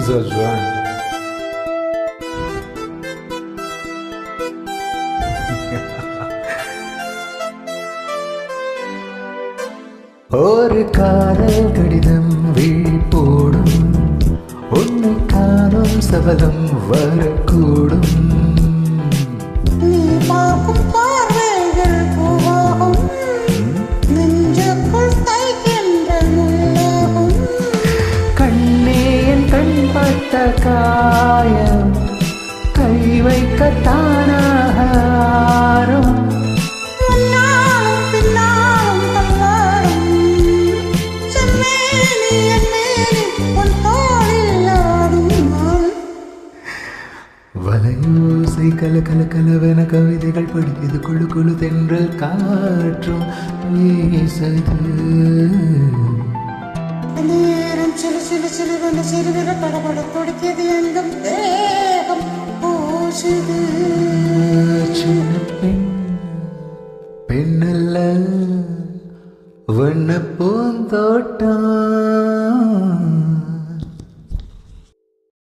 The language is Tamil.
exagerando. ஒரு காதல் கடிதம் விழிப்போடும் உன்னை காணும் சபதம் வரக்கூடும். நீ பார்க்கும் பார்வைகள் பூவாகும், நெஞ்சுக்குள் தைக்கின்ற முள்ளாகும். கண்ணே என் கண் பட்ட காயம் கை வைக்கத்தானாக ஆறும். முன்னாலும் பின்னாலும் தள்ளாடும் செம்மேனி என் மேனி உன் தோளில் ஆடும் நாள். வலையோசை கல கல கலவென கவிதைகள் படிக்குது, குழு குழு தென்றல் காற்றும் வீசது. நேரம் சிலு சிலு சிலுவென சிறுவிர படபட துடிக்கியது, எங்கும் தேகம் பூசுது. சின்ன பெண் பெண்ணல்ல வண்ண பூந்தோட்டம்.